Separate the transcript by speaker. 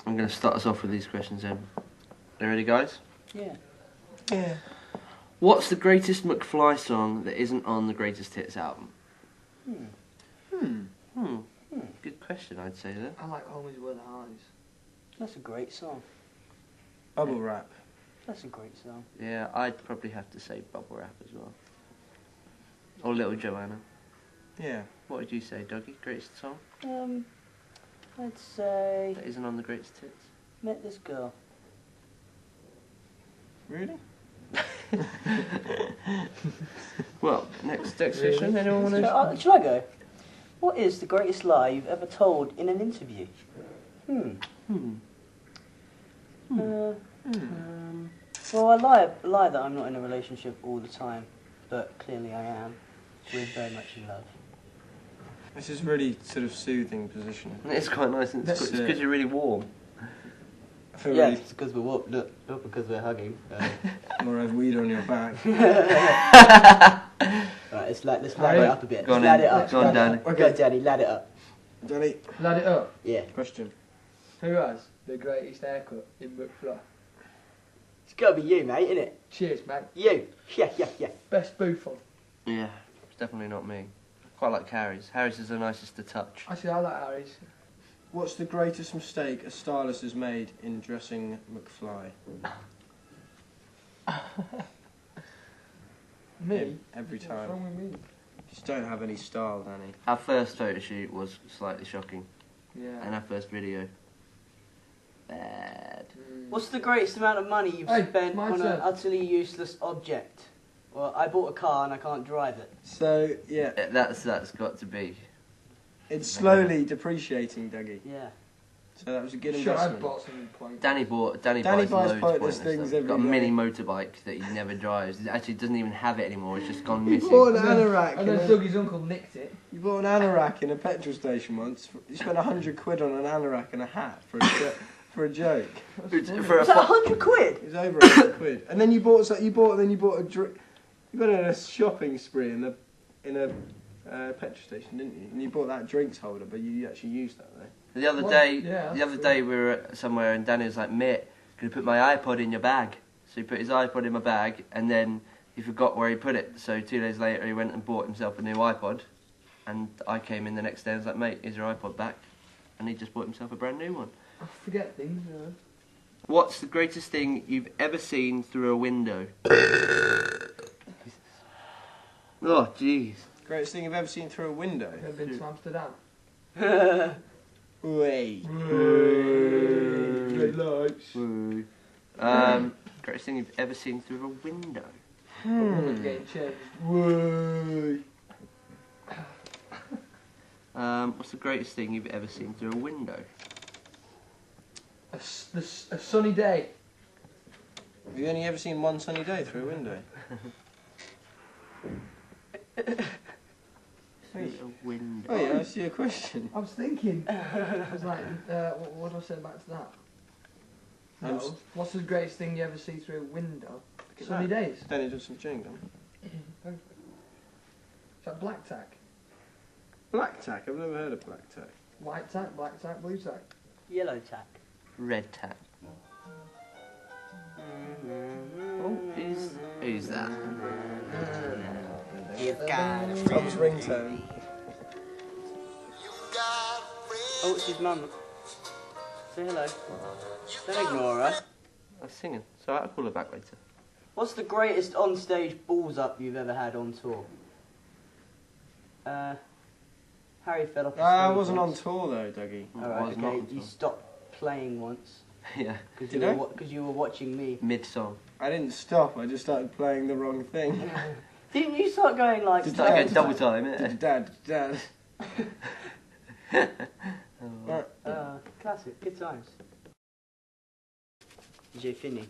Speaker 1: I'm going to start us off with these questions then. You ready, guys?
Speaker 2: Yeah.
Speaker 3: Yeah.
Speaker 1: What's the greatest McFly song that isn't on the Greatest Hits album? Good question, I'd say there.
Speaker 4: I like Always Were the Highs.
Speaker 2: That's a great song.
Speaker 3: Bubble wrap.
Speaker 2: That's a great song.
Speaker 1: Yeah, I'd probably have to say Bubble Wrap as well. Or Little Joanna.
Speaker 3: Yeah.
Speaker 1: What would you say, Dougie? Greatest song
Speaker 2: I'd say
Speaker 1: that isn't on the Greatest Hits?
Speaker 2: Met This Girl.
Speaker 3: Really?
Speaker 1: Well, next question. Anyone want to?
Speaker 2: Shall I go? What is the greatest lie you've ever told in an interview? Well, I lie that I'm not in a relationship all the time, but clearly I am. We're very much in love.
Speaker 3: This is really sort of soothing position.
Speaker 1: It's quite nice, and it's because you're really warm.
Speaker 3: I feel
Speaker 2: Yeah,
Speaker 3: really...
Speaker 2: it's because we're warm. Look, not because we're hugging.
Speaker 3: More have weed on your back.
Speaker 2: Right, let's lad it up a bit.
Speaker 1: Go on,
Speaker 2: Let's lad it up.
Speaker 1: Go on, Danny.
Speaker 2: Okay, Danny, lad it up.
Speaker 3: Danny,
Speaker 4: Lad it up.
Speaker 2: Yeah.
Speaker 3: question.
Speaker 4: Who has the greatest haircut in McFly?
Speaker 2: It's got to be you, mate, innit?
Speaker 4: Cheers, mate.
Speaker 2: You. Yeah.
Speaker 4: Best booth on.
Speaker 1: Yeah, it's definitely not me. Quite like Harry's. Harry's is the nicest to touch.
Speaker 4: Actually, I like Harry's.
Speaker 3: What's the greatest mistake a stylist has made in dressing McFly?
Speaker 4: Me?
Speaker 3: Every
Speaker 4: What's
Speaker 3: time.
Speaker 4: wrong with me?
Speaker 3: Just don't have any style, Danny.
Speaker 1: Our first photo shoot was slightly shocking, and
Speaker 4: Yeah.
Speaker 1: our first video, bad.
Speaker 2: What's the greatest amount of money you've
Speaker 4: Hey,
Speaker 2: spent
Speaker 4: my
Speaker 2: on
Speaker 4: turn.
Speaker 2: an utterly useless object? Well, I bought a car and I can't drive it.
Speaker 3: So, yeah,
Speaker 1: That's got to be.
Speaker 3: it's slowly depreciating, Dougie.
Speaker 2: Yeah.
Speaker 3: So that was a good
Speaker 4: Sure, I
Speaker 3: investment.
Speaker 4: bought some point.
Speaker 1: Danny
Speaker 3: Danny
Speaker 1: buys
Speaker 3: buys
Speaker 1: loads of
Speaker 3: pointless
Speaker 1: pointless
Speaker 3: things
Speaker 1: stuff.
Speaker 3: every
Speaker 1: Got a
Speaker 3: day.
Speaker 1: mini motorbike that he never drives. It actually doesn't even have it anymore. It's just gone
Speaker 3: You
Speaker 1: missing.
Speaker 3: bought an anorak.
Speaker 4: And then Dougie's uncle nicked it.
Speaker 3: You bought an anorak in a petrol station once. You spent 100 quid on an anorak and a hat for a joke.
Speaker 1: For a
Speaker 2: Is that £100?
Speaker 3: It was over 100 quid. And then you bought a drink. You went on a shopping spree in a petrol station, didn't you? And you bought that drinks holder, but you actually used that though.
Speaker 1: The other day we were somewhere and Danny was like, "Mate, can you put my iPod in your bag?" So he put his iPod in my bag and then he forgot where he put it. So 2 days later he went and bought himself a new iPod, and I came in the next day and was like, "Mate, here's your iPod back," and he just bought himself a brand new one.
Speaker 4: I forget things, you know.
Speaker 1: What's the greatest thing you've ever seen through a window? Oh, jeez.
Speaker 3: Greatest thing you've ever seen through a window?
Speaker 4: I've been to Amsterdam.
Speaker 3: Wait.
Speaker 4: Red lights.
Speaker 1: Woo. Greatest thing you've ever seen through a window?
Speaker 4: Getting changed.
Speaker 1: What's the greatest thing you've ever seen through a window?
Speaker 4: A sunny day.
Speaker 3: Have you only ever seen one sunny day through a window?
Speaker 1: Through a window.
Speaker 3: Oh yeah, I see a question.
Speaker 4: I was thinking. I was like, what do I say back to that? No. What's the greatest thing you ever see through a window? Sunny days.
Speaker 3: Danny does some chewing gum.
Speaker 4: Is that black tack?
Speaker 3: Black tack? I've never heard of black tack.
Speaker 4: White tack, black tack, blue tack.
Speaker 2: Yellow tack.
Speaker 1: Red tack. Oh, who's that?
Speaker 3: Tom's ringtone.
Speaker 2: Oh, it's his mum. Say hello. Don't ignore her.
Speaker 1: I was singing, so I'll call her back later.
Speaker 2: What's the greatest on-stage balls up you've ever had on tour? Harry fell off his
Speaker 3: I
Speaker 2: stage
Speaker 3: wasn't on
Speaker 2: once.
Speaker 3: tour though, Dougie.
Speaker 2: Alright, okay, you stopped playing once.
Speaker 1: Yeah.
Speaker 2: Because you were watching me.
Speaker 1: Mid-song.
Speaker 3: I didn't stop, I just started playing the wrong thing.
Speaker 2: Didn't you start going like...
Speaker 1: It's like a double time, isn't it?
Speaker 3: Dad.
Speaker 2: Classic, good times. J'ai fini.